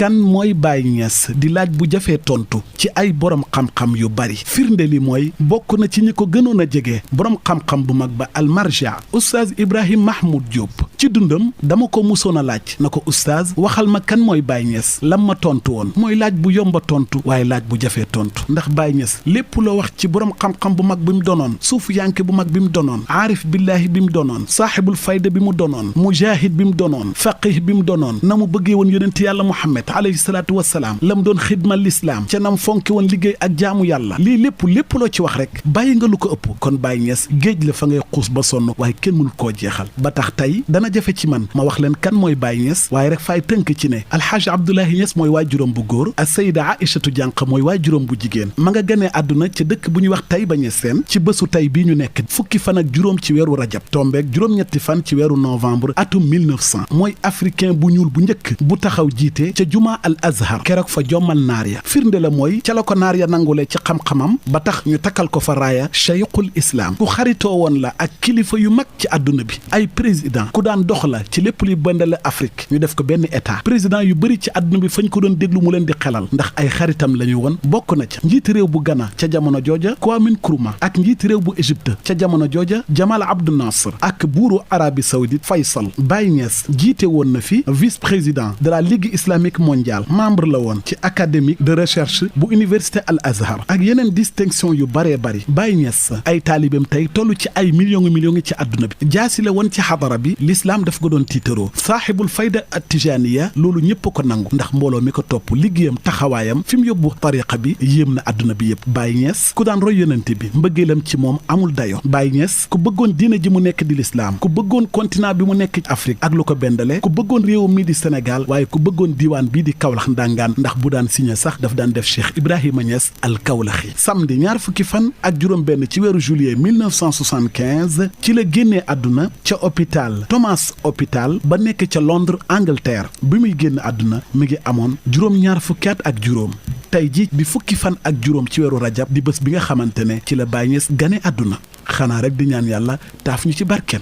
kan mooy Baye Niass di laaj bu jafee tontu ci ay borom xam-xam yu bari firnde li mooy bokk na ci ñi ko gënoon a jege borom xam-xam bu mag ba almarja oustaz Ibrahima Mahmoud Diop ci dundam dama ko musoon a laaj na ko oustaz waxal ma kan mooy Baye Niass lam ma tontu woon mooy laaj bu yomba tontu waaye laaj bu jafee tontu ndax Baye Niass lépp loo wax ci borom xam-xam bu mag bi mu donoon suufu yanke bu mag bi mu donoon aarif billaahi bi mu donoon saaxibul fayda bi mu donoon mujaahid bi mu donoon faqih bi mu donoon na mu bëggee woon yonent yàlla Muhammad alayhi salaatu wassalaam la mu doon xidmal lislaam ca nam fonke woon liggéey ak jaamu yàlla lii lépp loo ci wax rek bàyyi nga lu ko ëpp kon Baye Niass géej la fa ngay xuus ba sonn waaye kenn mënul koo jeexal ba tax tey dana jafe ci man ma wax leen kan mooy Baye Niass waaye rek faay tënk ci ne alxaaji Abdoulahi Niass mooy waajuram bu góor ak sayida Aïchatu Jànq mooy waajuram bu jigéen ma nga ganee àdduna ca dëkk bu ñuy wax Taïba Niassène ci bésu tey bii ñu nekk fukki fan ak juróom ci weeru rajab tombeeg juróom-ñetti fan ci weeru novembre atum 1900 mooy africain bu ñuul bu njëkk bu taxaw jiite ca juma al azhar keroog fa jommal naar ya firnde la mooy ca la ko naar ya nangulee ci xam-xamam ba tax ñu takkal ko fa raaya cheikhul islam ku xaritoo woon la ak kilifa yu mag ci àdduna bi ay président ku daan dox la ci lépp luy bëndale Afrique ñu def ko benn état président yu bëri ci àdduna bi fañ ko doon déglu mu leen di xelal ndax ay xaritam la ñu woon bokk na ca njiiti réew bu Ghana ca jamono jooja Kwame Nkrumah ak njiiti réew bu Égypte ca jamono jooja Jamal Abdel Nasser ak buuru Arabie Saoudite Faysal Baye Niass jiite woon na fi vice-président de la Ligue islamique mondiale membre la woon ci académie de recherche bu université Al Azhar ak yeneen distinction yu baree bari Baye Niass ay taalibeem tey toll ci ay millions ci àdduna bi jaasi la woon ci xadara bi l'islam daf ko doon tiitaroo saaxibul fayda at tijaniya loolu ñëpp ko nangu ndax mbooloo mi ko topp liggéeyam taxawaayam fi mu yóbbu tariqa bi yéem na àdduna bi yëpp Baye Niass ku daan roy yonente bi mbëggeelam ci moom amul dayo Baye Niass ku bëggoon diine ji mu nekk di l'islam ku bëggoon continent bi mu nekk Afrique ak lu ko bendale ku bëggoon réewam mi di Sénégal waaye ku bëggoon diiwaan bii di Kaolack ndangaan ndax bu daan signé sax daf daan def Cheikh Ibrahima Niass al Kaolaxi samedi ñaar fukki fan ak juróom benn ci weeru juillet 1975 ci la génnee àdduna ca hôpital Thomas hôpital ba nekk ca Londres Angleterre bi muy génn àdduna mi ngi amoon juróom-ñaar fukki at ak juróom tey ji di fukki fan ak juróom ci weeru rajab di bés bi nga xamante ne ci la Baye Niass gane àdduna xanaa rek di ñaan yàlla taaf ñu ci barkeem